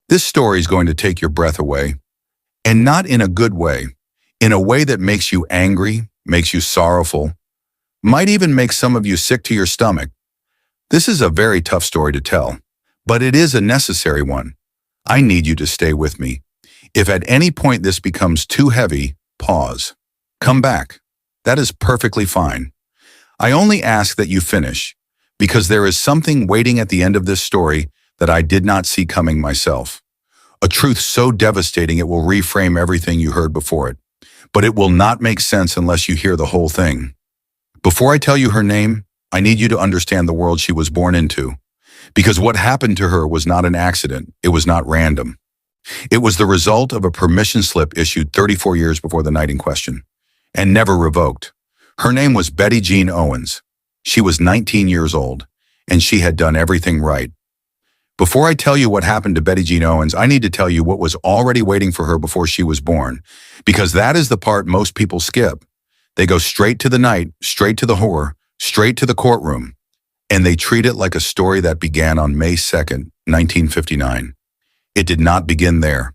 This story is going to take your breath away, and not in a good way, in a way that makes you angry, makes you sorrowful, might even make some of you sick to your stomach. This is a very tough story to tell, but it is a necessary one. I need you to stay with me. If at any point this becomes too heavy, pause. Come back. That is perfectly fine. I only ask that you finish, because there is something waiting at the end of this story that I did not see coming myself. A truth so devastating it will reframe everything you heard before it. But it will not make sense unless you hear the whole thing. Before I tell you her name, I need you to understand the world she was born into. Because what happened to her was not an accident. It was not random. It was the result of a permission slip issued 34 years before the night in question, and never revoked. Her name was Betty Jean Owens. She was 19 years old, and she had done everything right. Before I tell you what happened to Betty Jean Owens, I need to tell you what was already waiting for her before she was born, because that is the part most people skip. They go straight to the night, straight to the horror, straight to the courtroom, and they treat it like a story that began on May 2nd, 1959. It did not begin there.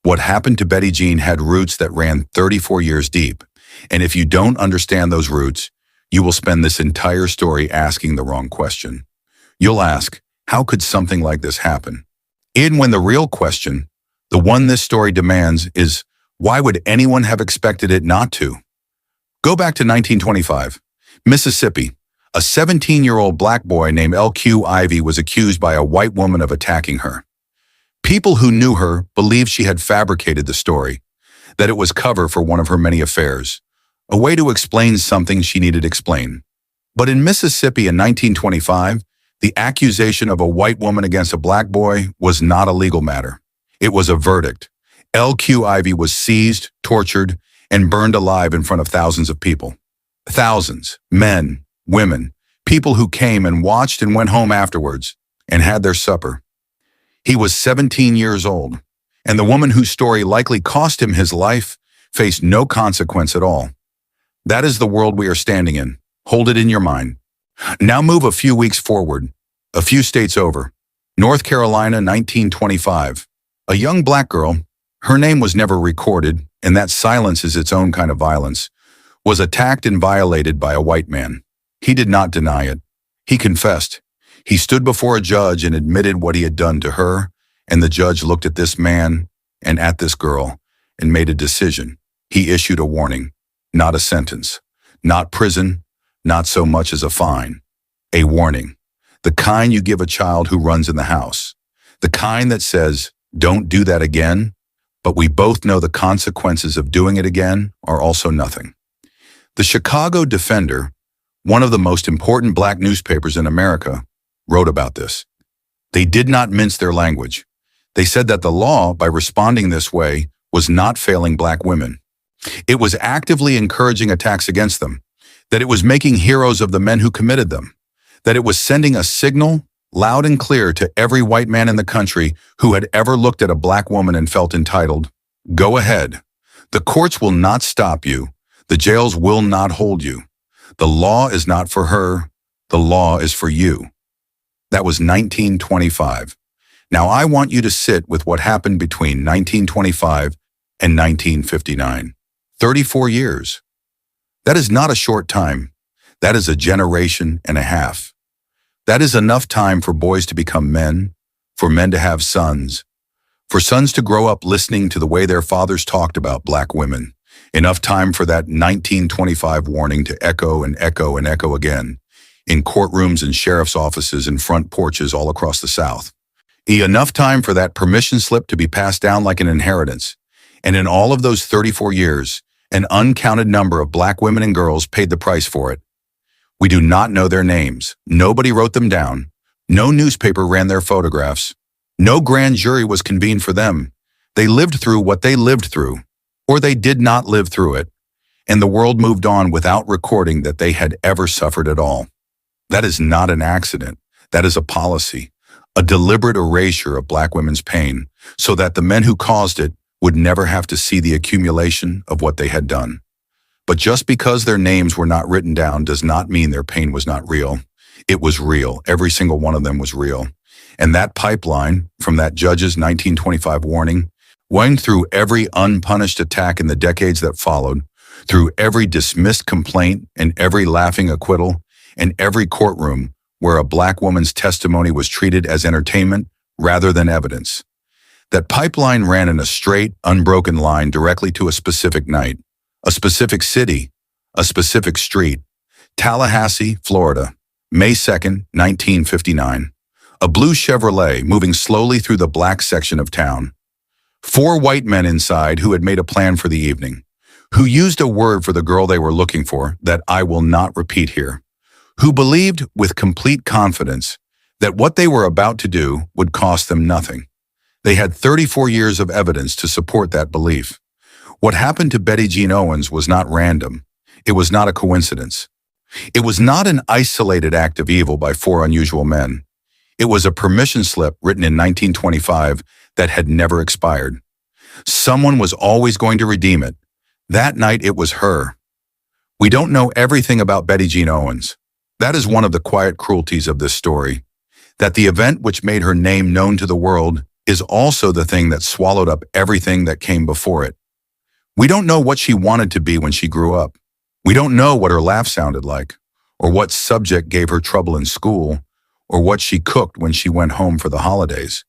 What happened to Betty Jean had roots that ran 34 years deep, and if you don't understand those roots, you will spend this entire story asking the wrong question. You'll ask, how could something like this happen? And when the real question, the one this story demands, is why would anyone have expected it not to? Go back to 1925. Mississippi. A 17-year-old black boy named L.Q. Ivy was accused by a white woman of attacking her. People who knew her believed she had fabricated the story, that it was cover for one of her many affairs, a way to explain something she needed explained. But in Mississippi in 1925, the accusation of a white woman against a black boy was not a legal matter. It was a verdict. L.Q. Ivy was seized, tortured, and burned alive in front of thousands of people. Thousands, men, women, people who came and watched and went home afterwards and had their supper. He was 17 years old, and the woman whose story likely cost him his life faced no consequence at all. That is the world we are standing in. Hold it in your mind. Now move a few weeks forward, a few states over. North Carolina, 1925. A young black girl, her name was never recorded, and that silence is its own kind of violence, was attacked and violated by a white man. He did not deny it. He confessed. He stood before a judge and admitted what he had done to her, and the judge looked at this man and at this girl and made a decision. He issued a warning, not a sentence, not prison, not so much as a fine. A warning, the kind you give a child who runs in the house, the kind that says, don't do that again, but we both know the consequences of doing it again are also nothing. The Chicago Defender, one of the most important black newspapers in America, wrote about this. They did not mince their language. They said that the law, by responding this way, was not failing black women. It was actively encouraging attacks against them, that it was making heroes of the men who committed them, that it was sending a signal, loud and clear, to every white man in the country who had ever looked at a black woman and felt entitled. Go ahead. The courts will not stop you. The jails will not hold you. The law is not for her. The law is for you. That was 1925. Now I want you to sit with what happened between 1925 and 1959. 34 years. That is not a short time. That is a generation and a half. That is enough time for boys to become men, for men to have sons, for sons to grow up listening to the way their fathers talked about black women. Enough time for that 1925 warning to echo and echo and echo again, in courtrooms and sheriff's offices and front porches all across the South. Enough time for that permission slip to be passed down like an inheritance. And in all of those 34 years, an uncounted number of black women and girls paid the price for it. We do not know their names. Nobody wrote them down. No newspaper ran their photographs. No grand jury was convened for them. They lived through what they lived through, or they did not live through it, and the world moved on without recording that they had ever suffered at all. That is not an accident. That is a policy, a deliberate erasure of black women's pain, so that the men who caused it would never have to see the accumulation of what they had done. But just because their names were not written down does not mean their pain was not real. It was real. Every single one of them was real. And that pipeline, from that judge's 1925 warning, went through every unpunished attack in the decades that followed, through every dismissed complaint and every laughing acquittal, and every courtroom where a black woman's testimony was treated as entertainment rather than evidence. That pipeline ran in a straight, unbroken line directly to a specific night, a specific city, a specific street, Tallahassee, Florida, May 2nd, 1959. A blue Chevrolet moving slowly through the black section of town. 4 white men inside who had made a plan for the evening, who used a word for the girl they were looking for that I will not repeat here, who believed with complete confidence that what they were about to do would cost them nothing. They had 34 years of evidence to support that belief. What happened to Betty Jean Owens was not random. It was not a coincidence. It was not an isolated act of evil by 4 unusual men. It was a permission slip written in 1925 that had never expired. Someone was always going to redeem it. That night it was her. We don't know everything about Betty Jean Owens. That is one of the quiet cruelties of this story. That the event which made her name known to the world is also the thing that swallowed up everything that came before it. We don't know what she wanted to be when she grew up. We don't know what her laugh sounded like, or what subject gave her trouble in school, or what she cooked when she went home for the holidays.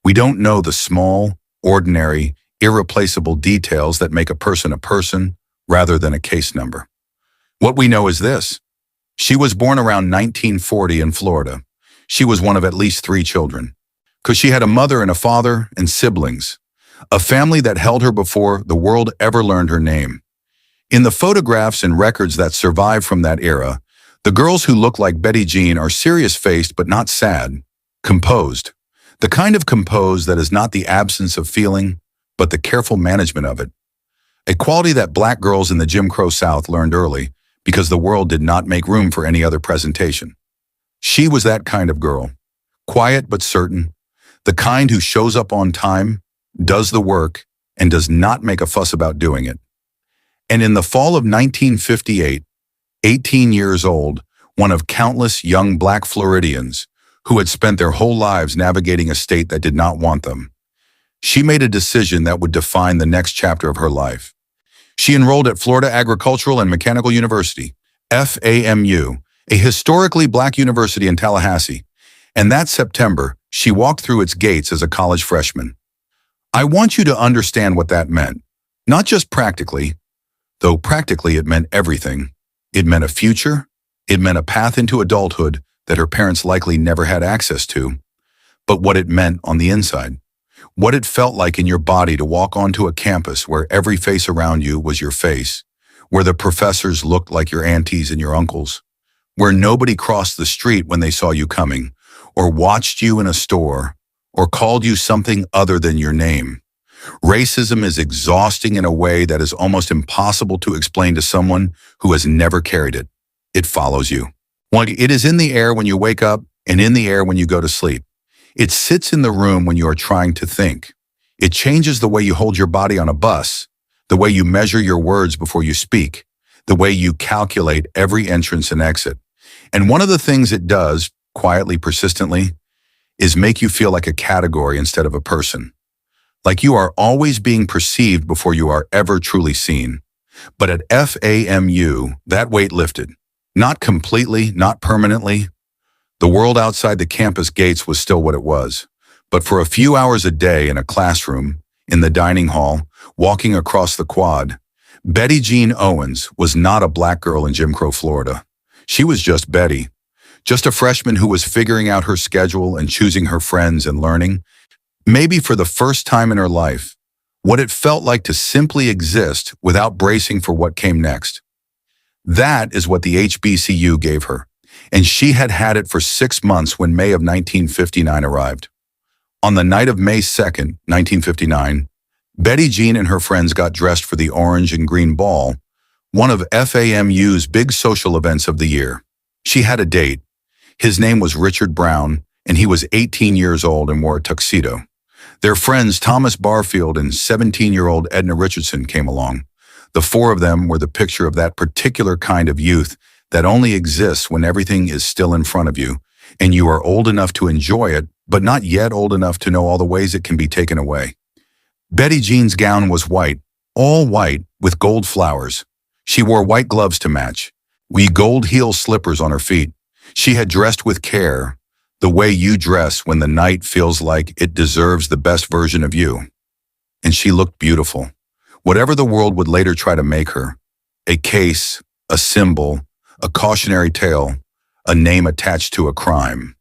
We don't know the small, ordinary, irreplaceable details that make a person rather than a case number. What we know is this. She was born around 1940 in Florida. She was one of at least 3 children, because she had a mother and a father and siblings, a family that held her before the world ever learned her name. In the photographs and records that survive from that era, the girls who look like Betty Jean are serious-faced but not sad, composed. The kind of composed that is not the absence of feeling, but the careful management of it. A quality that black girls in the Jim Crow South learned early because the world did not make room for any other presentation. She was that kind of girl, quiet but certain, the kind who shows up on time, does the work, and does not make a fuss about doing it. And in the fall of 1958, 18 years old, one of countless young black Floridians who had spent their whole lives navigating a state that did not want them, she made a decision that would define the next chapter of her life. She enrolled at Florida Agricultural and Mechanical University, FAMU, a historically black university in Tallahassee, and that September, she walked through its gates as a college freshman. I want you to understand what that meant, not just practically, though practically it meant everything. It meant a future, it meant a path into adulthood that her parents likely never had access to, but what it meant on the inside. What it felt like in your body to walk onto a campus where every face around you was your face, where the professors looked like your aunties and your uncles, where nobody crossed the street when they saw you coming, or watched you in a store, or called you something other than your name. Racism is exhausting in a way that is almost impossible to explain to someone who has never carried it. It follows you. It is in the air when you wake up and in the air when you go to sleep. It sits in the room when you are trying to think. It changes the way you hold your body on a bus, the way you measure your words before you speak, the way you calculate every entrance and exit. And one of the things it does, quietly, persistently, is make you feel like a category instead of a person. Like you are always being perceived before you are ever truly seen. But at FAMU, that weight lifted. Not completely, not permanently. The world outside the campus gates was still what it was. But for a few hours a day in a classroom, in the dining hall, walking across the quad, Betty Jean Owens was not a black girl in Jim Crow, Florida. She was just Betty. Just a freshman who was figuring out her schedule and choosing her friends and learning, maybe for the first time in her life, what it felt like to simply exist without bracing for what came next. That is what the HBCU gave her, and she had had it for 6 months when May of 1959 arrived. On the night of May 2nd, 1959, Betty Jean and her friends got dressed for the Orange and Green Ball, one of FAMU's big social events of the year. She had a date. His name was Richard Brown, and he was 18 years old and wore a tuxedo. Their friends Thomas Barfield and 17-year-old Edna Richardson came along. The 4 of them were the picture of that particular kind of youth that only exists when everything is still in front of you, and you are old enough to enjoy it, but not yet old enough to know all the ways it can be taken away. Betty Jean's gown was white, all white, with gold flowers. She wore white gloves to match, wee gold heel slippers on her feet. She had dressed with care, the way you dress when the night feels like it deserves the best version of you. And she looked beautiful, whatever the world would later try to make her. A case, a symbol, a cautionary tale, a name attached to a crime.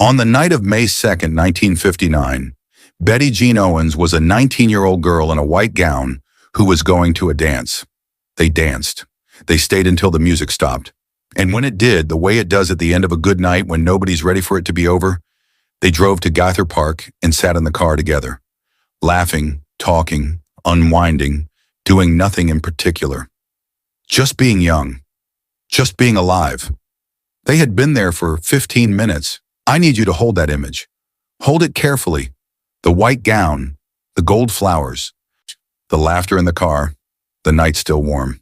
On the night of May 2nd, 1959, Betty Jean Owens was a 19-year-old girl in a white gown who was going to a dance. They danced. They stayed until the music stopped. And when it did, the way it does at the end of a good night when nobody's ready for it to be over, they drove to Gaither Park and sat in the car together, laughing, talking, unwinding, doing nothing in particular. Just being young. Just being alive. They had been there for 15 minutes. I need you to hold that image. Hold it carefully. The white gown, the gold flowers, the laughter in the car, the night still warm.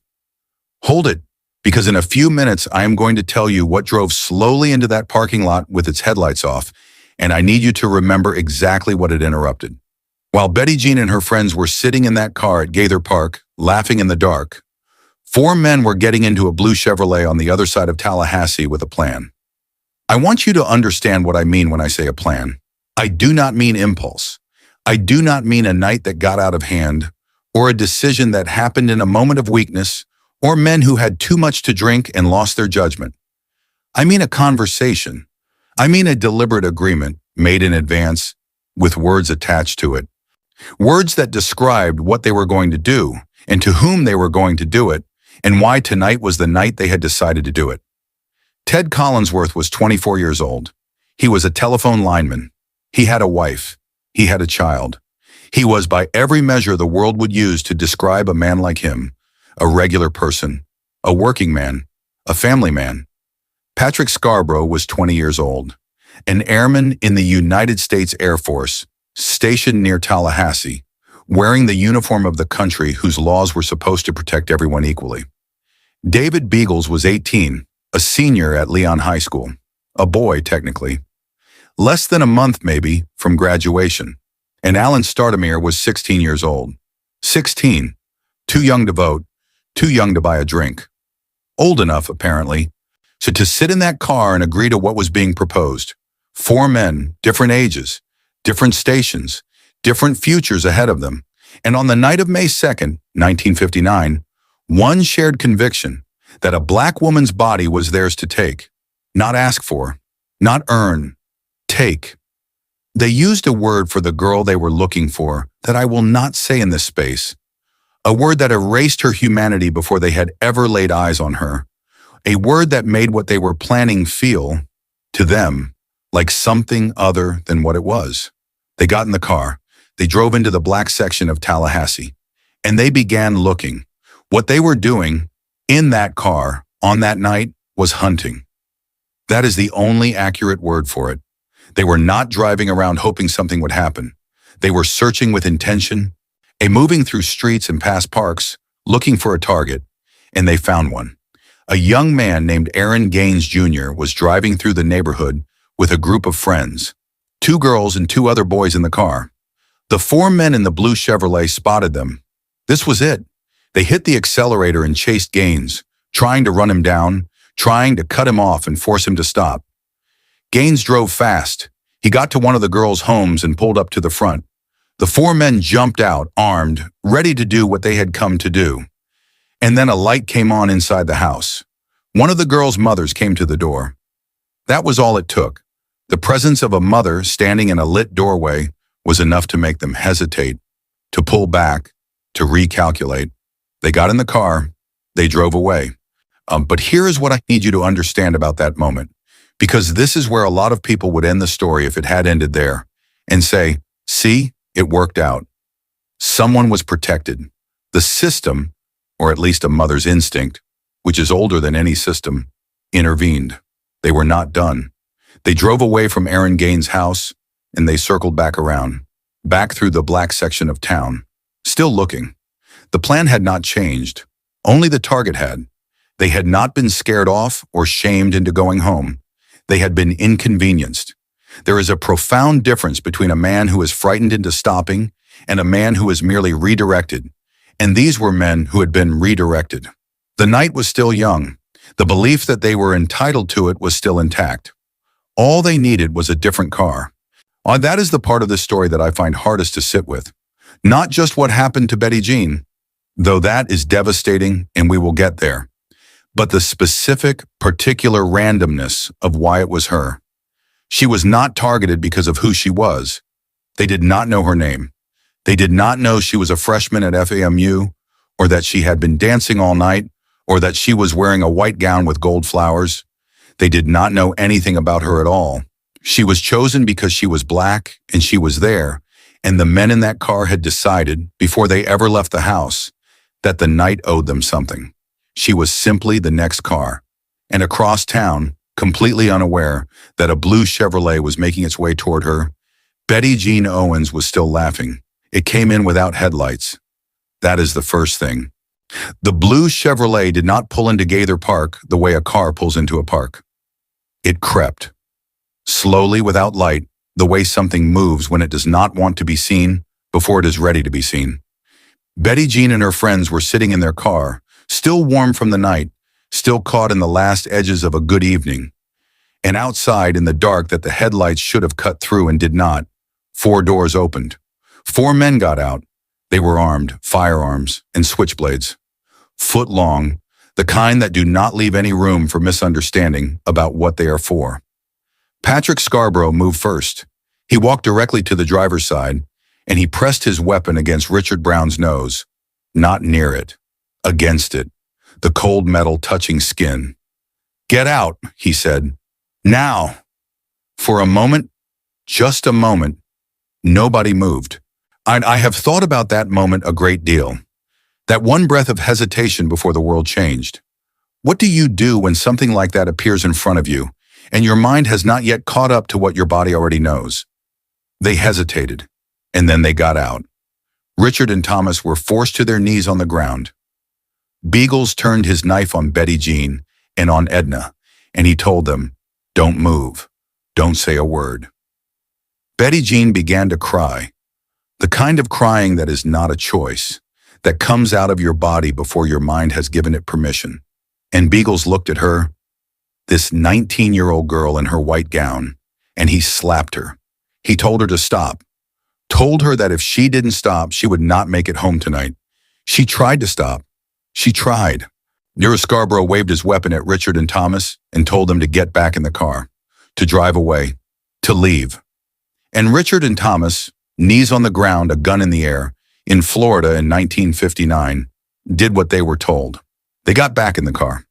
Hold it, because in a few minutes I am going to tell you what drove slowly into that parking lot with its headlights off, and I need you to remember exactly what it interrupted. While Betty Jean and her friends were sitting in that car at Gaither Park, laughing in the dark, 4 men were getting into a blue Chevrolet on the other side of Tallahassee with a plan. I want you to understand what I mean when I say a plan. I do not mean impulse. I do not mean a night that got out of hand, or a decision that happened in a moment of weakness, or men who had too much to drink and lost their judgment. I mean a conversation. I mean a deliberate agreement made in advance with words attached to it. Words that described what they were going to do and to whom they were going to do it and why tonight was the night they had decided to do it. Ted Collinsworth was 24 years old. He was a telephone lineman. He had a wife. He had a child. He was by every measure the world would use to describe a man like him, a regular person, a working man, a family man. Patrick Scarborough was 20 years old, an airman in the United States Air Force, stationed near Tallahassee, wearing the uniform of the country whose laws were supposed to protect everyone equally. David Beagles was 18, a senior at Leon High School, a boy technically, less than a month maybe from graduation, and Alan Stardomere was 16 years old. 16, too young to vote, too young to buy a drink. Old enough, apparently, so to sit in that car and agree to what was being proposed. 4 men, different ages, different stations, different futures ahead of them. And on the night of May 2nd, 1959, one shared conviction that a black woman's body was theirs to take, not ask for, not earn, take. They used a word for the girl they were looking for that I will not say in this space, a word that erased her humanity before they had ever laid eyes on her, a word that made what they were planning feel, to them, like something other than what it was. They got in the car, they drove into the black section of Tallahassee, and they began looking. What they were doing in that car on that night was hunting. That is the only accurate word for it. They were not driving around hoping something would happen. They were searching with intention, moving through streets and past parks, looking for a target, and they found one. A young man named Aaron Gaines Jr. was driving through the neighborhood with a group of friends, 2 girls and 2 other boys in the car. The 4 men in the blue Chevrolet spotted them. This was it. They hit the accelerator and chased Gaines, trying to run him down, trying to cut him off and force him to stop. Gaines drove fast. He got to one of the girls' homes and pulled up to the front. The 4 men jumped out, armed, ready to do what they had come to do. And then a light came on inside the house. One of the girls' mothers came to the door. That was all it took. The presence of a mother standing in a lit doorway was enough to make them hesitate, to pull back, to recalculate. They got in the car. They drove away. But here is what I need you to understand about that moment, because this is where a lot of people would end the story if it had ended there and say, see, it worked out. Someone was protected. The system, or at least a mother's instinct, which is older than any system, intervened. They were not done. They drove away from Aaron Gaines' house, and they circled back around, back through the black section of town, still looking. The plan had not changed. Only the target had. They had not been scared off or shamed into going home. They had been inconvenienced. There is a profound difference between a man who is frightened into stopping and a man who is merely redirected, and these were men who had been redirected. The night was still young. The belief that they were entitled to it was still intact. All they needed was a different car. That is the part of this story that I find hardest to sit with. Not just what happened to Betty Jean, though that is devastating and we will get there, but the specific, particular randomness of why it was her. She was not targeted because of who she was. They did not know her name. They did not know she was a freshman at FAMU, or that she had been dancing all night, or that she was wearing a white gown with gold flowers. They did not know anything about her at all. She was chosen because she was black and she was there, and the men in that car had decided, before they ever left the house, that the night owed them something. She was simply the next car. And across town, completely unaware that a blue Chevrolet was making its way toward her, Betty Jean Owens was still laughing. It came in without headlights. That is the first thing. The blue Chevrolet did not pull into Gaither Park the way a car pulls into a park. It crept. Slowly, without light, the way something moves when it does not want to be seen before it is ready to be seen. Betty Jean and her friends were sitting in their car, still warm from the night, still caught in the last edges of a good evening. And outside, in the dark that the headlights should have cut through and did not, 4 doors opened. 4 men got out. They were armed, firearms, and switchblades. Foot long, the kind that do not leave any room for misunderstanding about what they are for. Patrick Scarborough moved first. He walked directly to the driver's side, and he pressed his weapon against Richard Brown's nose. Not near it. Against it. The cold metal touching skin. "Get out," he said. "Now." For a moment, just a moment, nobody moved. I have thought about that moment a great deal. That one breath of hesitation before the world changed. What do you do when something like that appears in front of you, and your mind has not yet caught up to what your body already knows? They hesitated, and then they got out. Richard and Thomas were forced to their knees on the ground. Beagles turned his knife on Betty Jean and on Edna, and he told them, "Don't move. Don't say a word." Betty Jean began to cry. The kind of crying that is not a choice, that comes out of your body before your mind has given it permission. And Beagles looked at her, this 19-year-old girl in her white gown, and he slapped her. He told her to stop. Told her that if she didn't stop, she would not make it home tonight. She tried to stop. She tried. Nero Scarborough waved his weapon at Richard and Thomas and told them to get back in the car, to drive away, to leave. And Richard and Thomas, knees on the ground, a gun in the air, in Florida in 1959, did what they were told. They got back in the car.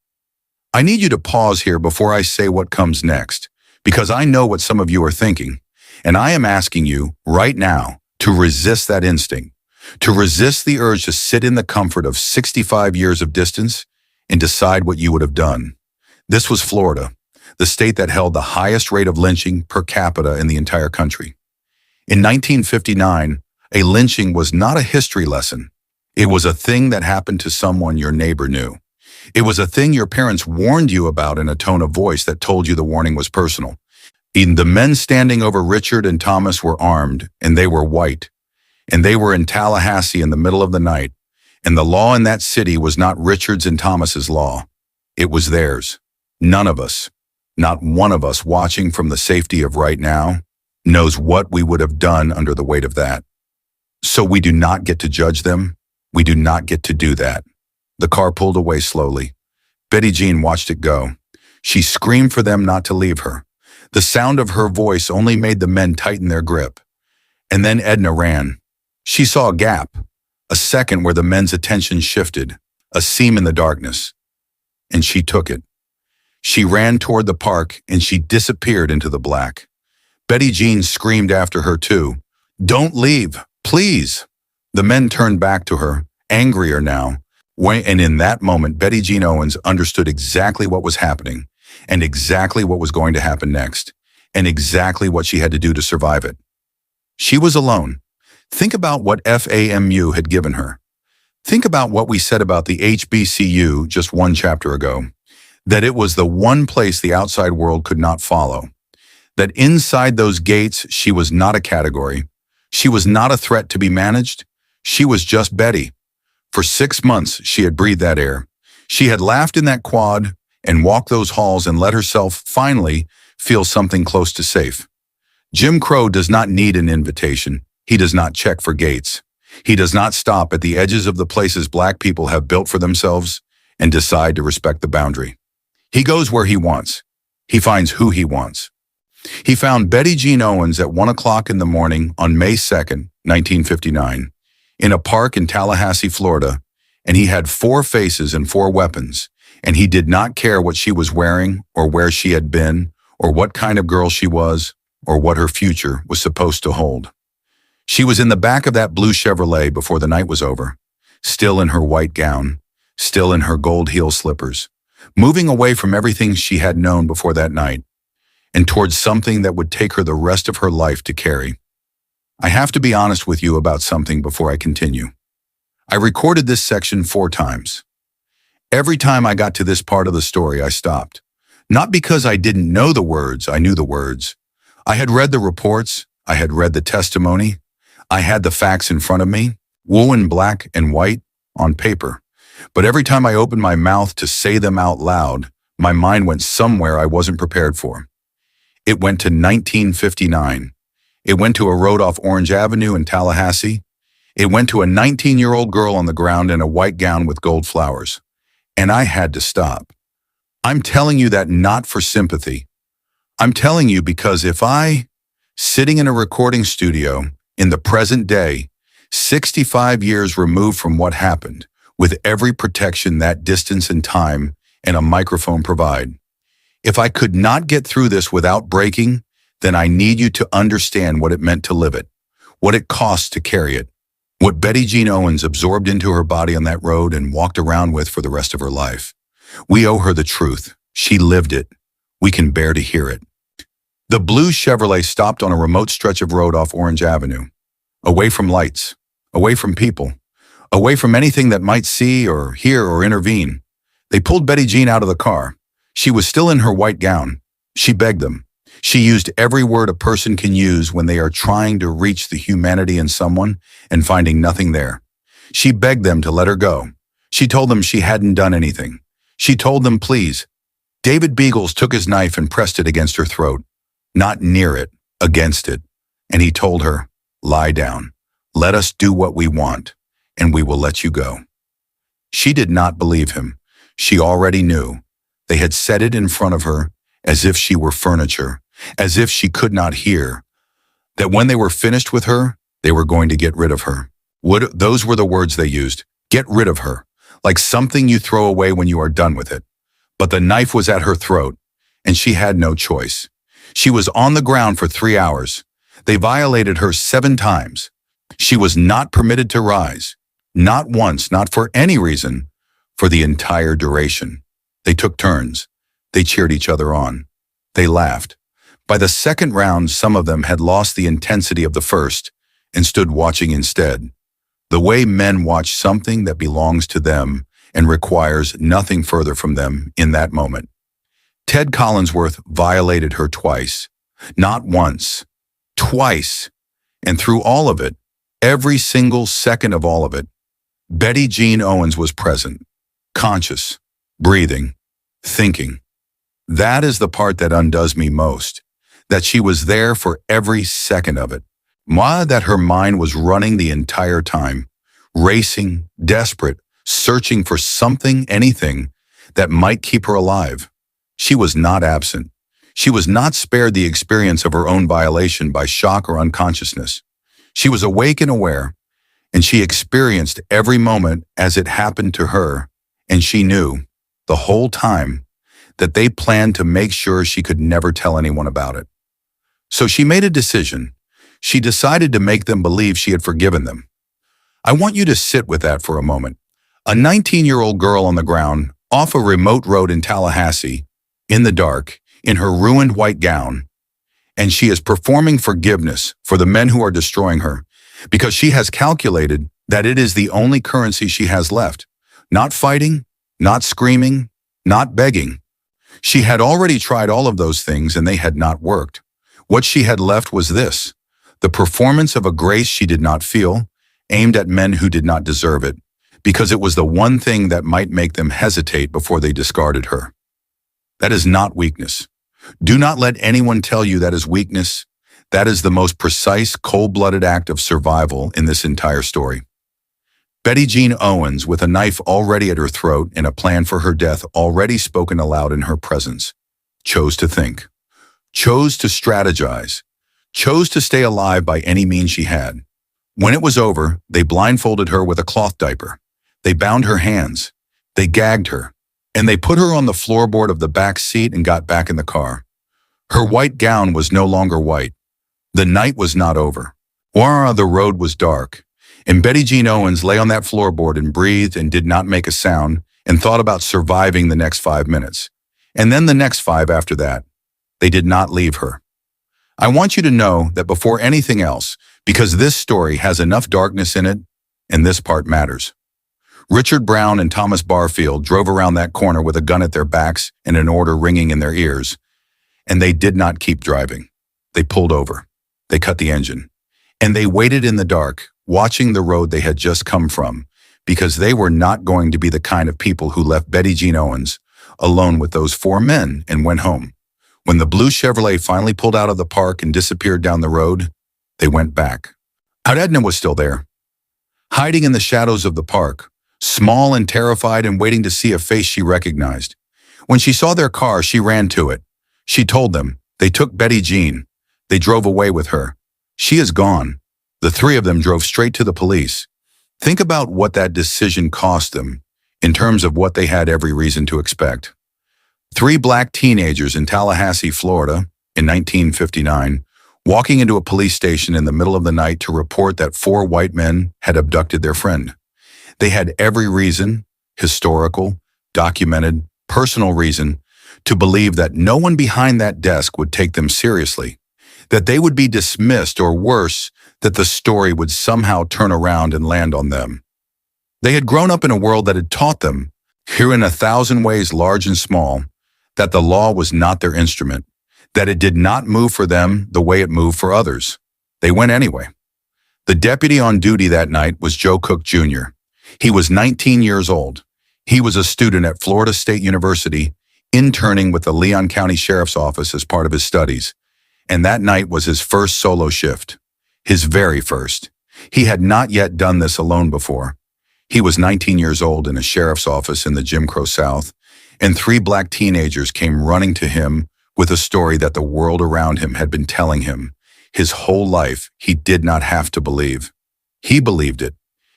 I need you to pause here before I say what comes next, because I know what some of you are thinking, and I am asking you right now to resist that instinct, to resist the urge to sit in the comfort of 65 years of distance and decide what you would have done. This was Florida, the state that held the highest rate of lynching per capita in the entire country. In 1959, a lynching was not a history lesson. It was a thing that happened to someone your neighbor knew. It was a thing your parents warned you about in a tone of voice that told you the warning was personal. Even the men standing over Richard and Thomas were armed, and they were white. And they were in Tallahassee in the middle of the night, and the law in that city was not Richard's and Thomas's law. It was theirs. None of us, not one of us watching from the safety of right now, knows what we would have done under the weight of that. So we do not get to judge them. We do not get to do that. The car pulled away slowly. Betty Jean watched it go. She screamed for them not to leave her. The sound of her voice only made the men tighten their grip. And then Edna ran. She saw a gap, a second where the men's attention shifted, a seam in the darkness. And she took it. She ran toward the park and she disappeared into the black. Betty Jean screamed after her too. "Don't leave, please." The men turned back to her, angrier now. And in that moment, Betty Jean Owens understood exactly what was happening, and exactly what was going to happen next, and exactly what she had to do to survive it. She was alone. Think about what FAMU had given her. Think about what we said about the HBCU just one chapter ago, that it was the one place the outside world could not follow. That inside those gates she was not a category. She was not a threat to be managed. She was just Betty. For 6 months she had breathed that air. She had laughed in that quad and walked those halls and let herself finally feel something close to safe. Jim Crow does not need an invitation. He does not check for gates. He does not stop at the edges of the places black people have built for themselves and decide to respect the boundary. He goes where he wants. He finds who he wants. He found Betty Jean Owens at 1 o'clock in the morning on May 2nd, 1959, in a park in Tallahassee, Florida, and he had 4 faces and 4 weapons, and he did not care what she was wearing or where she had been or what kind of girl she was or what her future was supposed to hold. She was in the back of that blue Chevrolet before the night was over, still in her white gown, still in her gold heel slippers, moving away from everything she had known before that night, and towards something that would take her the rest of her life to carry. I have to be honest with you about something before I continue. I recorded this section 4 times. Every time I got to this part of the story, I stopped. Not because I didn't know the words, I knew the words. I had read the reports, I had read the testimony, I had the facts in front of me, wool in black and white, on paper. But every time I opened my mouth to say them out loud, my mind went somewhere I wasn't prepared for. It went to 1959. It went to a road off Orange Avenue in Tallahassee. It went to a 19-year-old girl on the ground in a white gown with gold flowers. And I had to stop. I'm telling you that not for sympathy. I'm telling you because if I, sitting in a recording studio in the present day, 65 years removed from what happened, with every protection that distance and time and a microphone provide, if I could not get through this without breaking, then I need you to understand what it meant to live it, what it costs to carry it, what Betty Jean Owens absorbed into her body on that road and walked around with for the rest of her life. We owe her the truth. She lived it. We can bear to hear it. The blue Chevrolet stopped on a remote stretch of road off Orange Avenue, away from lights, away from people, away from anything that might see or hear or intervene. They pulled Betty Jean out of the car. She was still in her white gown. She begged them. She used every word a person can use when they are trying to reach the humanity in someone and finding nothing there. She begged them to let her go. She told them she hadn't done anything. She told them, please. David Beagles took his knife and pressed it against her throat. Not near it, against it. And he told her, lie down. Let us do what we want, and we will let you go. She did not believe him. She already knew. They had set it in front of her as if she were furniture, as if she could not hear, that when they were finished with her, they were going to get rid of her. Those were the words they used, get rid of her, like something you throw away when you are done with it. But the knife was at her throat, and she had no choice. She was on the ground for 3 hours. They violated her 7 times. She was not permitted to rise, not once, not for any reason, for the entire duration. They took turns. They cheered each other on. They laughed. By the second round, some of them had lost the intensity of the first and stood watching instead. The way men watch something that belongs to them and requires nothing further from them in that moment. Ted Collinsworth violated her twice. Not once. Twice. And through all of it, every single second of all of it, Betty Jean Owens was present, conscious, breathing, thinking. That is the part that undoes me most, that she was there for every second of it. That her mind was running the entire time, racing, desperate, searching for something, anything, that might keep her alive. She was not absent. She was not spared the experience of her own violation by shock or unconsciousness. She was awake and aware, and she experienced every moment as it happened to her, and she knew, the whole time, that they planned to make sure she could never tell anyone about it. So she made a decision. She decided to make them believe she had forgiven them. I want you to sit with that for a moment. A 19-year-old girl on the ground, off a remote road in Tallahassee, in the dark, in her ruined white gown, and she is performing forgiveness for the men who are destroying her, because she has calculated that it is the only currency she has left. Not fighting, not screaming, not begging. She had already tried all of those things and they had not worked. What she had left was this: the performance of a grace she did not feel, aimed at men who did not deserve it, because it was the one thing that might make them hesitate before they discarded her. That is not weakness. Do not let anyone tell you that is weakness. That is the most precise, cold-blooded act of survival in this entire story. Betty Jean Owens, with a knife already at her throat and a plan for her death already spoken aloud in her presence, chose to think, chose to strategize, chose to stay alive by any means she had. When it was over, they blindfolded her with a cloth diaper. They bound her hands. They gagged her. And they put her on the floorboard of the back seat and got back in the car. Her white gown was no longer white. The night was not over. The road was dark. And Betty Jean Owens lay on that floorboard and breathed and did not make a sound and thought about surviving the next 5 minutes. And then the next 5 after that. They did not leave her. I want you to know that before anything else, because this story has enough darkness in it, and this part matters. Richard Brown and Thomas Barfield drove around that corner with a gun at their backs and an order ringing in their ears. And they did not keep driving. They pulled over. They cut the engine. And they waited in the dark, watching the road they had just come from, because they were not going to be the kind of people who left Betty Jean Owens alone with those 4 men and went home. When the blue Chevrolet finally pulled out of the park and disappeared down the road, they went back. Edna was still there, hiding in the shadows of the park, small and terrified and waiting to see a face she recognized. When she saw their car, she ran to it. She told them. They took Betty Jean. They drove away with her. She is gone. The 3 of them drove straight to the police. Think about what that decision cost them in terms of what they had every reason to expect. 3 black teenagers in Tallahassee, Florida, in 1959, walking into a police station in the middle of the night to report that 4 white men had abducted their friend. They had every reason, historical, documented, personal reason, to believe that no one behind that desk would take them seriously, that they would be dismissed, or worse, that the story would somehow turn around and land on them. They had grown up in a world that had taught them, here in 1,000 ways large and small, that the law was not their instrument, that it did not move for them the way it moved for others. They went anyway. The deputy on duty that night was Joe Cook, Jr. He was 19 years old. He was a student at Florida State University, interning with the Leon County Sheriff's Office as part of his studies. And that night was his first solo shift. His very first. He had not yet done this alone before. He was 19 years old in a sheriff's office in the Jim Crow South, and 3 black teenagers came running to him with a story that the world around him had been telling him. His whole life, he did not have to believe. He believed it.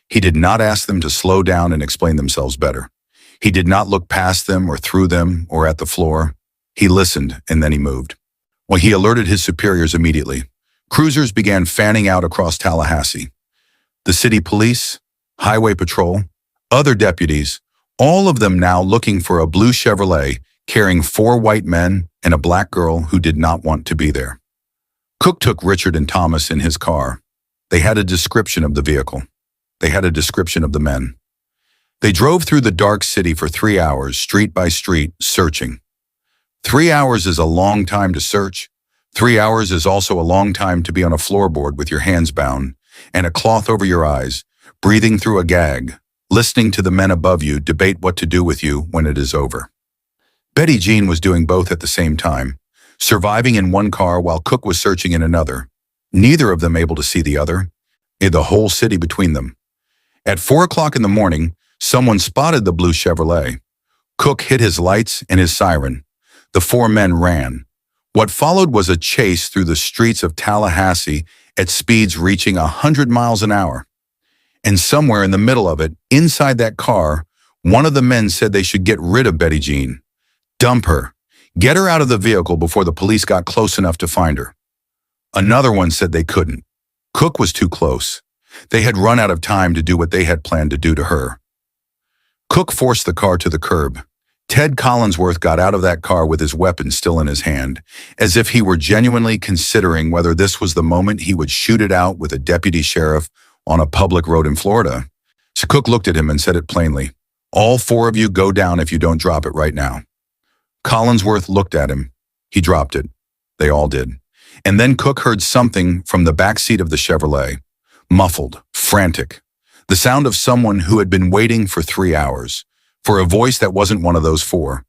He did not ask them to slow down and explain themselves better. He did not look past them or through them or at the floor. He listened, and then he moved. Well, he alerted his superiors immediately. Cruisers began fanning out across Tallahassee. The city police, highway patrol, other deputies, all of them now looking for a blue Chevrolet carrying 4 white men and a black girl who did not want to be there. Cook took Richard and Thomas in his car. They had a description of the vehicle. They had a description of the men. They drove through the dark city for 3 hours, street by street, searching. 3 hours is a long time to search. 3 hours is also a long time to be on a floorboard with your hands bound and a cloth over your eyes, breathing through a gag, listening to the men above you debate what to do with you when it is over. Betty Jean was doing both at the same time, surviving in one car while Cook was searching in another, neither of them able to see the other, the whole city between them. At 4 o'clock in the morning, someone spotted the blue Chevrolet. Cook hit his lights and his siren. The 4 men ran. What followed was a chase through the streets of Tallahassee at speeds reaching 100 miles an hour. And somewhere in the middle of it, inside that car, one of the men said they should get rid of Betty Jean. Dump her. Get her out of the vehicle before the police got close enough to find her. Another one said they couldn't. Cook was too close. They had run out of time to do what they had planned to do to her. Cook forced the car to the curb. Ted Collinsworth got out of that car with his weapon still in his hand, as if he were genuinely considering whether this was the moment he would shoot it out with a deputy sheriff on a public road in Florida. So Cook looked at him and said it plainly. All 4 of you go down if you don't drop it right now. Collinsworth looked at him. He dropped it. They all did. And then Cook heard something from the back seat of the Chevrolet, muffled, frantic, the sound of someone who had been waiting for 3 hours, for a voice that wasn't one of those four.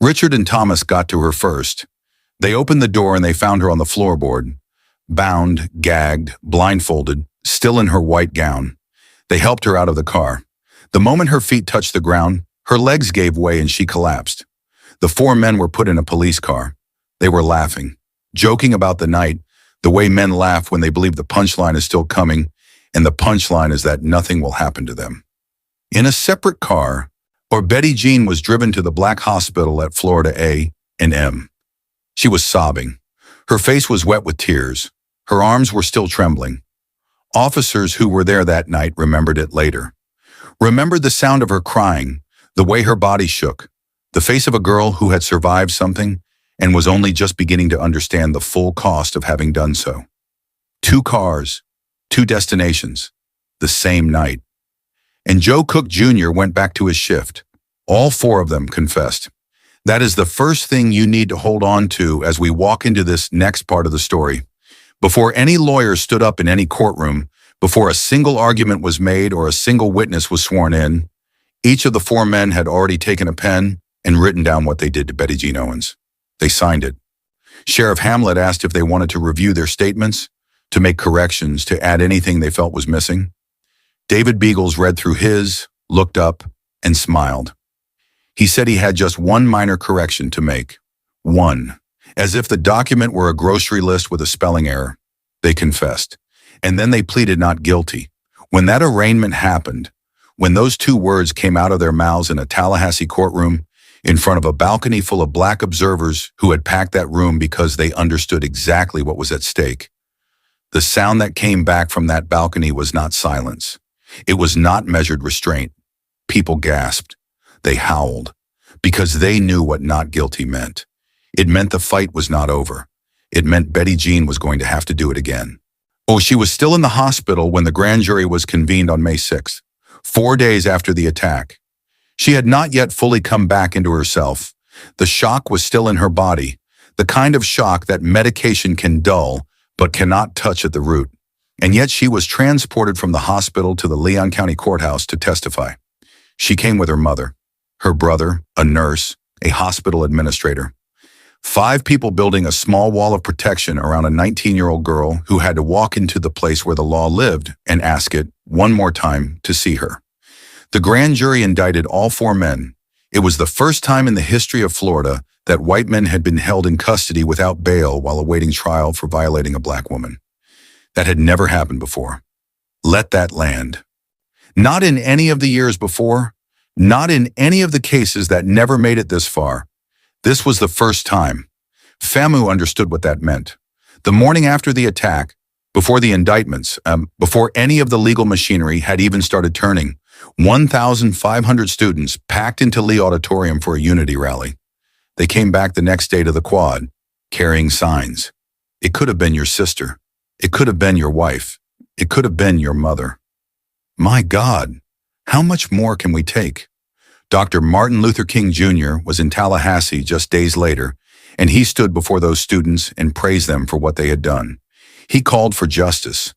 Richard and Thomas got to her first. They opened the door and they found her on the floorboard, bound, gagged, blindfolded, still in her white gown. They helped her out of the car. The moment her feet touched the ground, her legs gave way and she collapsed. The four men were put in a police car. They were laughing, joking about the night, the way men laugh when they believe the punchline is still coming, and the punchline is that nothing will happen to them. In a separate car, Betty Jean was driven to the Black Hospital at Florida A&M. She was sobbing. Her face was wet with tears. Her arms were still trembling. Officers who were there that night remembered it later. Remembered the sound of her crying, the way her body shook, the face of a girl who had survived something and was only just beginning to understand the full cost of having done so. 2 cars, 2 destinations, the same night. And Joe Cook Jr. went back to his shift. All 4 of them confessed. That is the first thing you need to hold on to as we walk into this next part of the story. Before any lawyer stood up in any courtroom, before a single argument was made or a single witness was sworn in, each of the 4 men had already taken a pen and written down what they did to Betty Jean Owens. They signed it. Sheriff Hamlet asked if they wanted to review their statements, to make corrections, to add anything they felt was missing. David Beagles read through his, looked up, and smiled. He said he had just one minor correction to make. One. As if the document were a grocery list with a spelling error. They confessed. And then they pleaded not guilty. When that arraignment happened, when those 2 words came out of their mouths in a Tallahassee courtroom, in front of a balcony full of black observers who had packed that room because they understood exactly what was at stake, the sound that came back from that balcony was not silence. It was not measured restraint. People gasped. They howled. Because they knew what not guilty meant. It meant the fight was not over. It meant Betty Jean was going to have to do it again. She was still in the hospital when the grand jury was convened on May 6th, 4 days after the attack. She had not yet fully come back into herself. The shock was still in her body, the kind of shock that medication can dull but cannot touch at the root. And yet she was transported from the hospital to the Leon County Courthouse to testify. She came with her mother, her brother, a nurse, a hospital administrator. 5 people building a small wall of protection around a 19-year-old girl who had to walk into the place where the law lived and ask it one more time to see her. The grand jury indicted all 4 men. It was the first time in the history of Florida that white men had been held in custody without bail while awaiting trial for violating a black woman. That had never happened before. Let that land. Not in any of the years before, not in any of the cases that never made it this far. This was the first time. FAMU understood what that meant. The morning after the attack, before the indictments, before any of the legal machinery had even started turning, 1,500 students packed into Lee Auditorium for a unity rally. They came back the next day to the quad, carrying signs. It could have been your sister. It could have been your wife. It could have been your mother. My God, how much more can we take? Dr. Martin Luther King Jr. was in Tallahassee just days later, and he stood before those students and praised them for what they had done. He called for justice.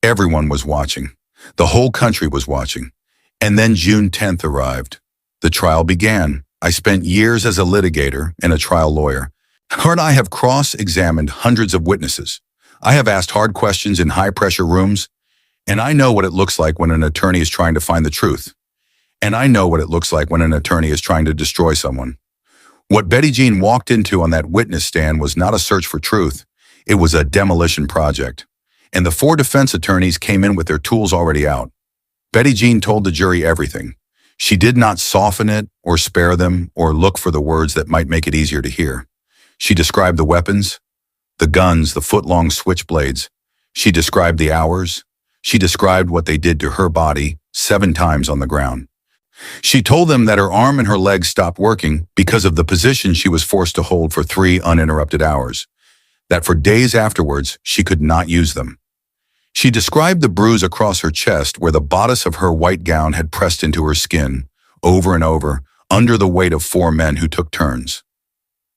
Everyone was watching. The whole country was watching. And then June 10th arrived. The trial began. I spent years as a litigator and a trial lawyer. And I have cross-examined hundreds of witnesses. I have asked hard questions in high-pressure rooms, and I know what it looks like when an attorney is trying to find the truth. And I know what it looks like when an attorney is trying to destroy someone. What Betty Jean walked into on that witness stand was not a search for truth. It was a demolition project. And the 4 defense attorneys came in with their tools already out. Betty Jean told the jury everything. She did not soften it or spare them or look for the words that might make it easier to hear. She described the weapons, the guns, the foot-long switchblades. She described the hours. She described what they did to her body 7 times on the ground. She told them that her arm and her leg stopped working because of the position she was forced to hold for 3 uninterrupted hours, that for days afterwards she could not use them. She described the bruise across her chest where the bodice of her white gown had pressed into her skin, over and over, under the weight of 4 men who took turns.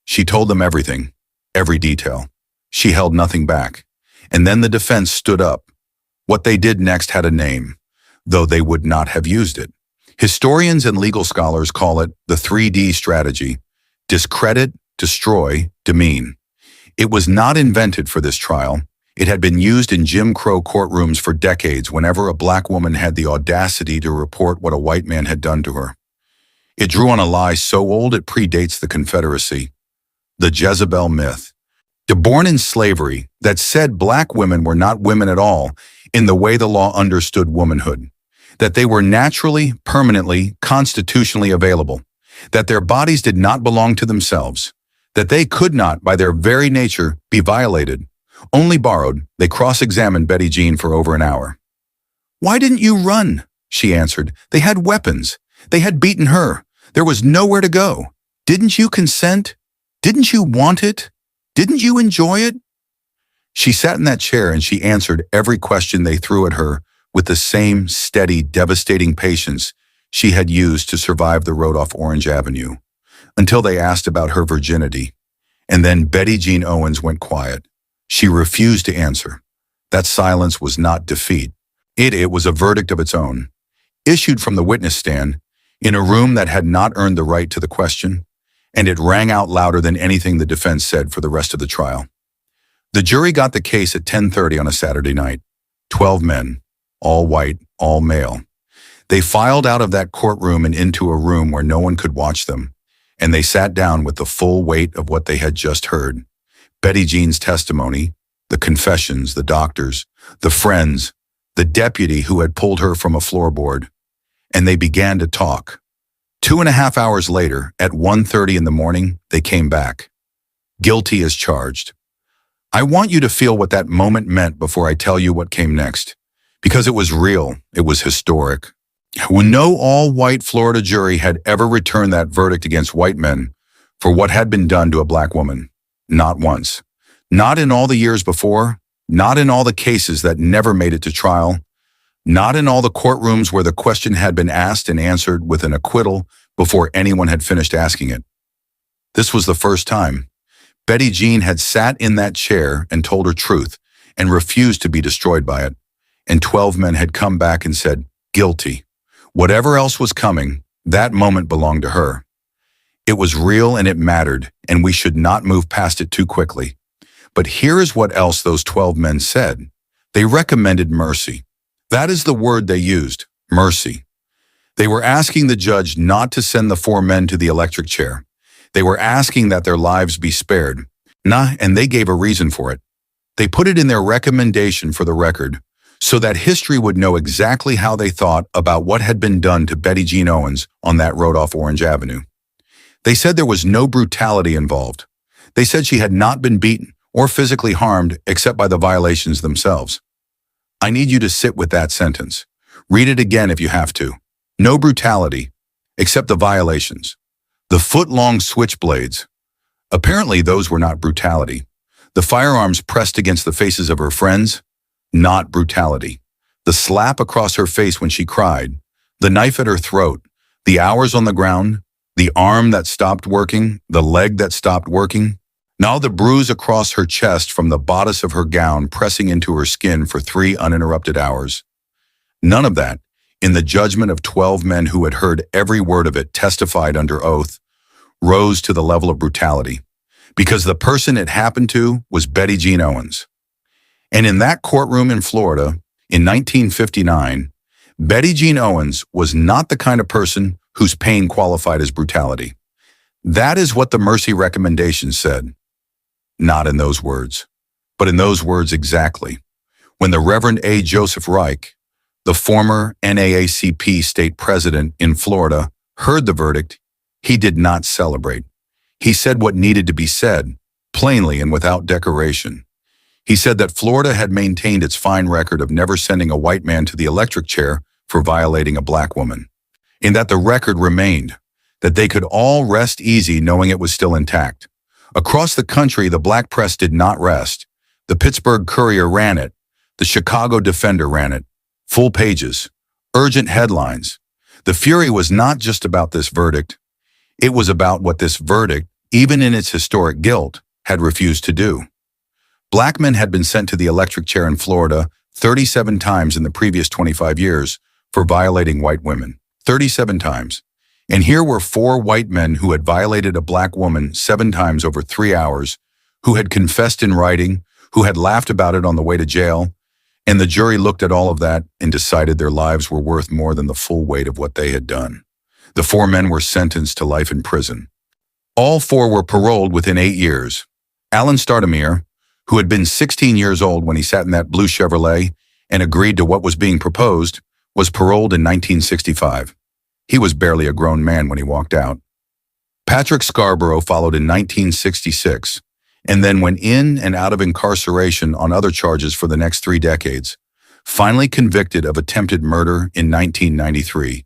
She told them everything, every detail. She held nothing back. And then the defense stood up. What they did next had a name, though they would not have used it. Historians and legal scholars call it the 3D strategy: discredit, destroy, demean. It was not invented for this trial. It had been used in Jim Crow courtrooms for decades whenever a black woman had the audacity to report what a white man had done to her. It drew on a lie so old it predates the Confederacy: the Jezebel myth. Born in slavery, that said black women were not women at all in the way the law understood womanhood, that they were naturally, permanently, constitutionally available, that their bodies did not belong to themselves, that they could not, by their very nature, be violated, only borrowed. They cross-examined Betty Jean for over an hour. "Why didn't you run?" she answered. "They had weapons. They had beaten her. There was nowhere to go. Didn't you consent? Didn't you want it? Didn't you enjoy it?" She sat in that chair and she answered every question they threw at her with the same steady, devastating patience she had used to survive the road off Orange Avenue, until they asked about her virginity. And then Betty Jean Owens went quiet. She refused to answer. That silence was not defeat. It was a verdict of its own, issued from the witness stand, in a room that had not earned the right to the question, and it rang out louder than anything the defense said for the rest of the trial. The jury got the case at 10:30 on a Saturday night. 12 men, all white, all male. They filed out of that courtroom and into a room where no one could watch them, and they sat down with the full weight of what they had just heard: Betty Jean's testimony, the confessions, the doctors, the friends, the deputy who had pulled her from a floorboard. And they began to talk. 2.5 hours later, at 1:30 in the morning, they came back. Guilty as charged. I want you to feel what that moment meant before I tell you what came next, because it was real, it was historic. When no all-white Florida jury had ever returned that verdict against white men for what had been done to a black woman. Not once. Not in all the years before, not in all the cases that never made it to trial, not in all the courtrooms where the question had been asked and answered with an acquittal before anyone had finished asking it. This was the first time. Betty Jean had sat in that chair and told her truth and refused to be destroyed by it, and 12 men had come back and said, guilty. Whatever else was coming, that moment belonged to her. It was real and it mattered, and we should not move past it too quickly. But here is what else those 12 men said. They recommended mercy. That is the word they used, mercy. They were asking the judge not to send the 4 men to the electric chair. They were asking that their lives be spared. And they gave a reason for it. They put it in their recommendation for the record, so that history would know exactly how they thought about what had been done to Betty Jean Owens on that road off Orange Avenue. They said there was no brutality involved. They said she had not been beaten or physically harmed except by the violations themselves. I need you to sit with that sentence. Read it again if you have to. No brutality, except the violations. The foot-long switchblades. Apparently those were not brutality. The firearms pressed against the faces of her friends, not brutality. The slap across her face when she cried, the knife at her throat, the hours on the ground, the arm that stopped working, the leg that stopped working. Now the bruise across her chest from the bodice of her gown pressing into her skin for 3 uninterrupted hours. None of that, in the judgment of 12 men who had heard every word of it testified under oath, rose to the level of brutality, because the person it happened to was Betty Jean Owens. And in that courtroom in Florida, in 1959, Betty Jean Owens was not the kind of person whose pain qualified as brutality. That is what the mercy recommendation said. Not in those words, but in those words exactly. When the Reverend A. Joseph Reich, the former NAACP state president in Florida, heard the verdict, he did not celebrate. He said what needed to be said, plainly and without decoration. He said that Florida had maintained its fine record of never sending a white man to the electric chair for violating a black woman, and that the record remained, that they could all rest easy knowing it was still intact. Across the country, the black press did not rest. The Pittsburgh Courier ran it. The Chicago Defender ran it. Full pages. Urgent headlines. The fury was not just about this verdict. It was about what this verdict, even in its historic guilt, had refused to do. Black men had been sent to the electric chair in Florida 37 times in the previous 25 years for violating white women. 37 times. And here were 4 white men who had violated a black woman 7 times over 3 hours, who had confessed in writing, who had laughed about it on the way to jail, and the jury looked at all of that and decided their lives were worth more than the full weight of what they had done. The 4 men were sentenced to life in prison. All 4 were paroled within 8 years. Alan Stoudemire, who had been 16 years old when he sat in that blue Chevrolet and agreed to what was being proposed, was paroled in 1965. He was barely a grown man when he walked out. Patrick Scarborough followed in 1966, and then went in and out of incarceration on other charges for the next 3 decades. Finally convicted of attempted murder in 1993.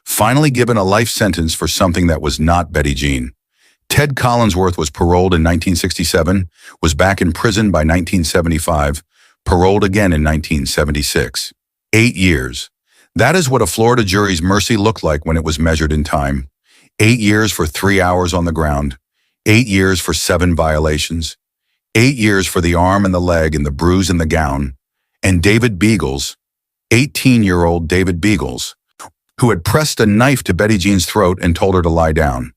Finally given a life sentence for something that was not Betty Jean. Ted Collinsworth was paroled in 1967, was back in prison by 1975, paroled again in 1976. 8 years. That is what a Florida jury's mercy looked like when it was measured in time. 8 years for 3 hours on the ground. 8 years for 7 violations. 8 years for the arm and the leg and the bruise and the gown. And David Beagles, 18-year-old David Beagles, who had pressed a knife to Betty Jean's throat and told her to lie down.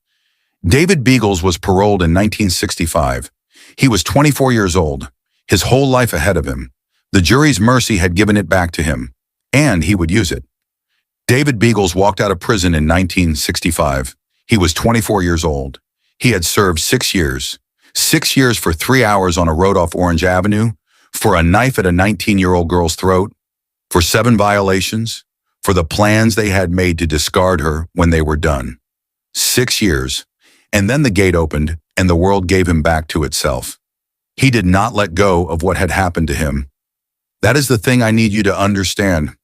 David Beagles was paroled in 1965. He was 24 years old, his whole life ahead of him. The jury's mercy had given it back to him, and he would use it. David Beagles walked out of prison in 1965. He was 24 years old. He had served 6 years. 6 years for 3 hours on a road off Orange Avenue, for a knife at a 19-year-old girl's throat, for 7 violations, for the plans they had made to discard her when they were done. 6 years. And then the gate opened, and the world gave him back to itself. He did not let go of what had happened to him. That is the thing I need you to understand.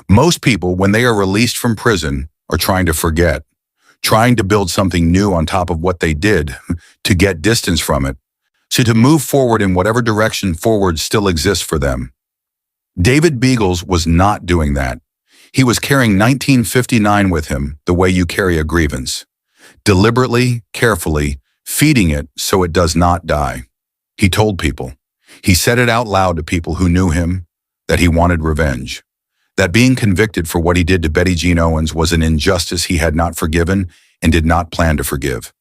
Most people, when they are released from prison, are trying to forget, trying to build something new on top of what they did, to get distance from it, so to move forward in whatever direction forward still exists for them. David Beagles was not doing that. He was carrying 1959 with him the way you carry a grievance. Deliberately, carefully, feeding it so it does not die. He told people. He said it out loud to people who knew him, that he wanted revenge. That being convicted for what he did to Betty Jean Owens was an injustice he had not forgiven and did not plan to forgive.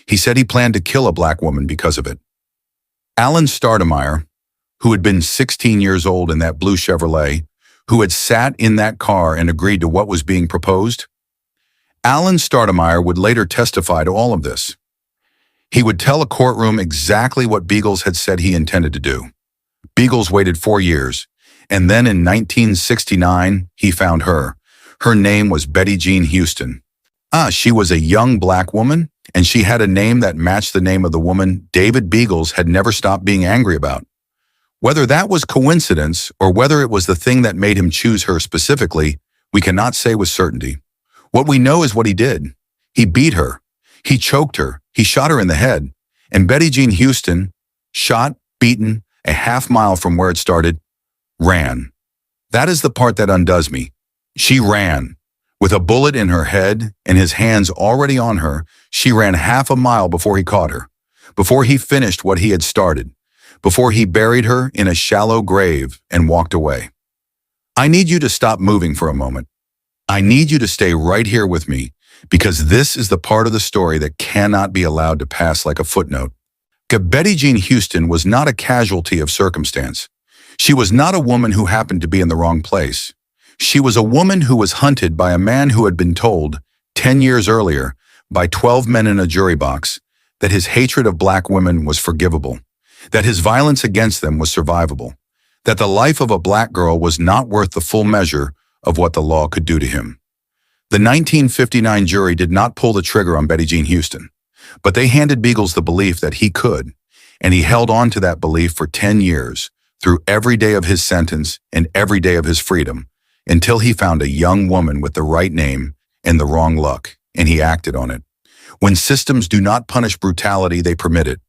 He said he planned to kill a black woman because of it. Alan Stoudemire, who had been 16 years old in that blue Chevrolet, who had sat in that car and agreed to what was being proposed, Alan Stoudemire would later testify to all of this. He would tell a courtroom exactly what Beagles had said he intended to do. Beagles waited 4 years, and then in 1969, he found her. Her name was Betty Jean Houston. She was a young black woman, and she had a name that matched the name of the woman David Beagles had never stopped being angry about. Whether that was coincidence or whether it was the thing that made him choose her specifically, we cannot say with certainty. What we know is what he did. He beat her. He choked her. He shot her in the head. And Betty Jean Houston, shot, beaten, a half mile from where it started, ran. That is the part that undoes me. She ran. With a bullet in her head and his hands already on her, she ran half a mile before he caught her, before he finished what he had started, before he buried her in a shallow grave and walked away. I need you to stop moving for a moment. I need you to stay right here with me, because this is the part of the story that cannot be allowed to pass like a footnote. Betty Jean Houston was not a casualty of circumstance. She was not a woman who happened to be in the wrong place. She was a woman who was hunted by a man who had been told, 10 years earlier, by 12 men in a jury box, that his hatred of black women was forgivable, that his violence against them was survivable, that the life of a black girl was not worth the full measure of what the law could do to him. The 1959 jury did not pull the trigger on Betty Jean Houston, but they handed Beagles the belief that he could, and he held on to that belief for 10 years, through every day of his sentence and every day of his freedom, until he found a young woman with the right name and the wrong luck, and he acted on it. When systems do not punish brutality, they permit it.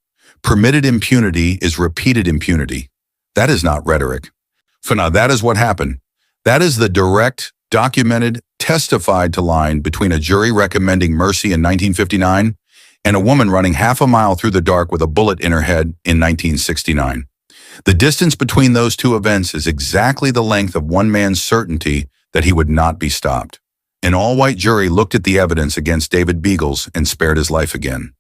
Permitted impunity is repeated impunity. That is not rhetoric. For now, that is what happened. That is the direct, documented, testified to line between a jury recommending mercy in 1959 and a woman running half a mile through the dark with a bullet in her head in 1969. The distance between those two events is exactly the length of one man's certainty that he would not be stopped. An all-white jury looked at the evidence against David Beagles and spared his life again.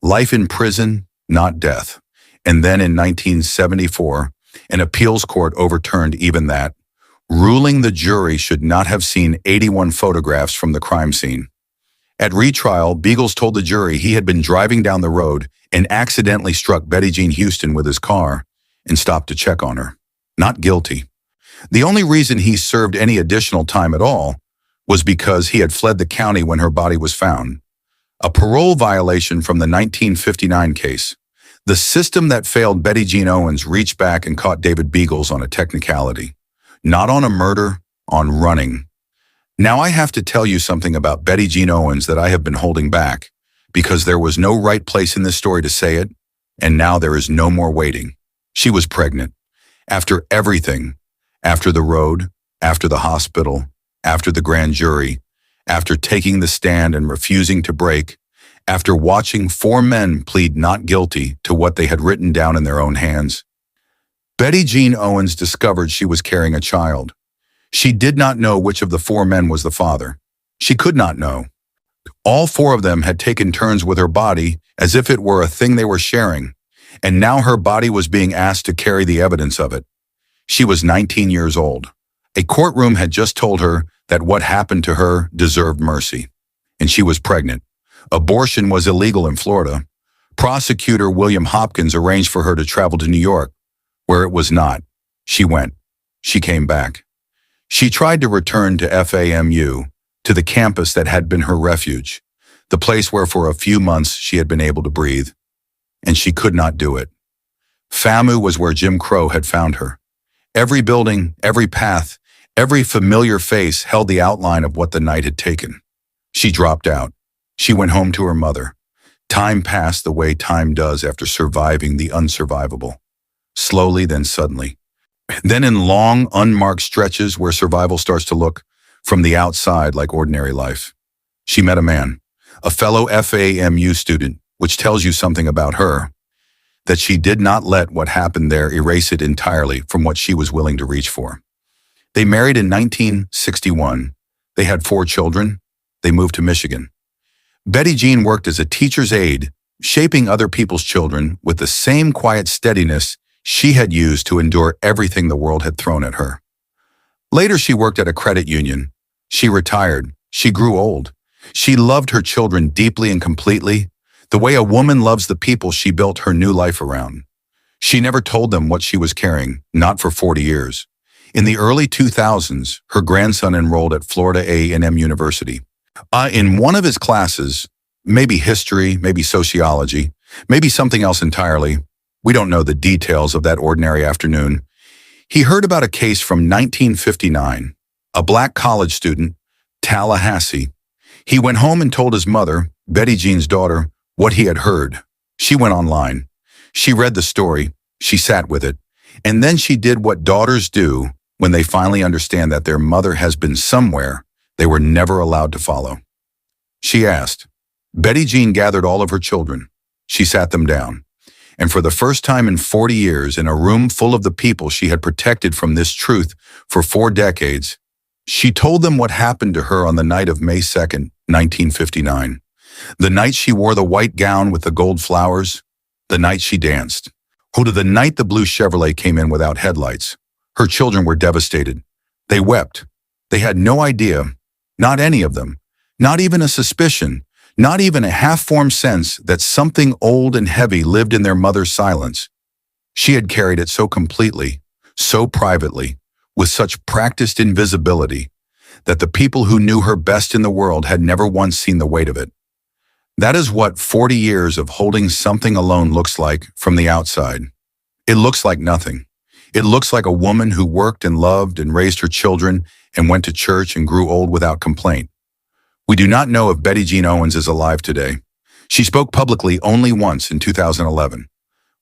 Life in prison, not death. And then in 1974, an appeals court overturned even that, ruling the jury should not have seen 81 photographs from the crime scene. At retrial, Beagles told the jury he had been driving down the road and accidentally struck Betty Jean Houston with his car and stopped to check on her. Not guilty. The only reason he served any additional time at all was because he had fled the county when her body was found. A parole violation from the 1959 case. The system that failed Betty Jean Owens reached back and caught David Beagles on a technicality. Not on a murder, on running. Now I have to tell you something about Betty Jean Owens that I have been holding back, because there was no right place in this story to say it, and now there is no more waiting. She was pregnant. After everything, after the road, after the hospital, after the grand jury, after taking the stand and refusing to break, after watching 4 men plead not guilty to what they had written down in their own hands, Betty Jean Owens discovered she was carrying a child. She did not know which of the 4 men was the father. She could not know. All 4 of them had taken turns with her body as if it were a thing they were sharing, and now her body was being asked to carry the evidence of it. She was 19 years old. A courtroom had just told her that what happened to her deserved mercy, and she was pregnant. Abortion was illegal in Florida. Prosecutor William Hopkins arranged for her to travel to New York, where it was not. She went. She came back. She tried to return to FAMU, to the campus that had been her refuge, the place where for a few months she had been able to breathe. And she could not do it. FAMU was where Jim Crow had found her. Every building, every path, every familiar face held the outline of what the night had taken. She dropped out. She went home to her mother. Time passed the way time does after surviving the unsurvivable. Slowly, then suddenly. Then in long, unmarked stretches where survival starts to look from the outside like ordinary life. She met a man, a fellow FAMU student, which tells you something about her, that she did not let what happened there erase it entirely from what she was willing to reach for. They married in 1961. They had 4 children. They moved to Michigan. Betty Jean worked as a teacher's aide, shaping other people's children with the same quiet steadiness she had used to endure everything the world had thrown at her. Later, she worked at a credit union. She retired. She grew old. She loved her children deeply and completely, the way a woman loves the people she built her new life around. She never told them what she was carrying, not for 40 years. In the early 2000s, her grandson enrolled at Florida A&M University. In one of his classes, maybe history, maybe sociology, maybe something else entirely, we don't know the details of that ordinary afternoon, he heard about a case from 1959, a black college student, Tallahassee. He went home and told his mother, Betty Jean's daughter, what he had heard. She went online. She read the story. She sat with it. And then she did what daughters do when they finally understand that their mother has been somewhere they were never allowed to follow. She asked. Betty Jean gathered all of her children. She sat them down. And for the first time in 40 years, in a room full of the people she had protected from this truth for 4 decades, she told them what happened to her on the night of May 2nd, 1959. The night she wore the white gown with the gold flowers, the night she danced. Oh, to the night the blue Chevrolet came in without headlights. Her children were devastated. They wept. They had no idea, not any of them, not even a suspicion, not even a half-formed sense that something old and heavy lived in their mother's silence. She had carried it so completely, so privately, with such practiced invisibility, that the people who knew her best in the world had never once seen the weight of it. That is what 40 years of holding something alone looks like from the outside. It looks like nothing. It looks like a woman who worked and loved and raised her children and went to church and grew old without complaint. We do not know if Betty Jean Owens is alive today. She spoke publicly only once in 2011.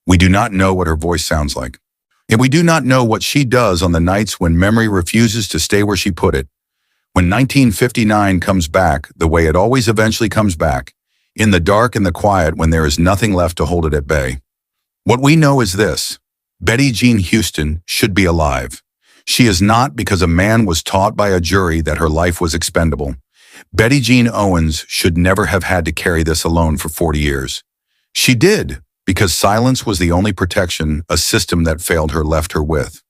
We do not know what her voice sounds like. And we do not know what she does on the nights when memory refuses to stay where she put it. When 1959 comes back the way it always eventually comes back, in the dark and the quiet when there is nothing left to hold it at bay. What we know is this: Betty Jean Houston should be alive. She is not because a man was taught by a jury that her life was expendable. Betty Jean Owens should never have had to carry this alone for 40 years. She did, because silence was the only protection a system that failed her left her with.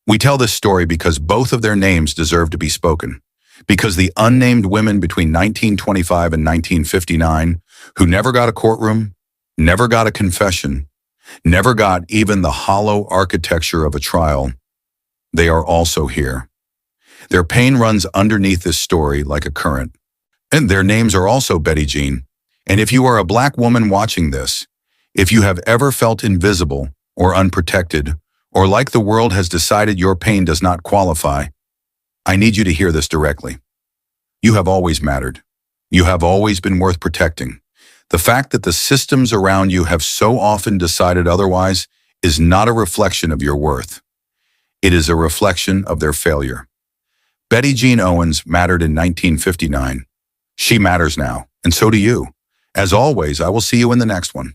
We tell this story because both of their names deserve to be spoken. Because the unnamed women between 1925 and 1959 who never got a courtroom, never got a confession, never got even the hollow architecture of a trial, they are also here. Their pain runs underneath this story like a current. And their names are also Betty Jean. And if you are a Black woman watching this, if you have ever felt invisible or unprotected, or like the world has decided your pain does not qualify, I need you to hear this directly. You have always mattered. You have always been worth protecting. The fact that the systems around you have so often decided otherwise is not a reflection of your worth. It is a reflection of their failure. Betty Jean Owens mattered in 1959. She matters now, and so do you. As always, I will see you in the next one.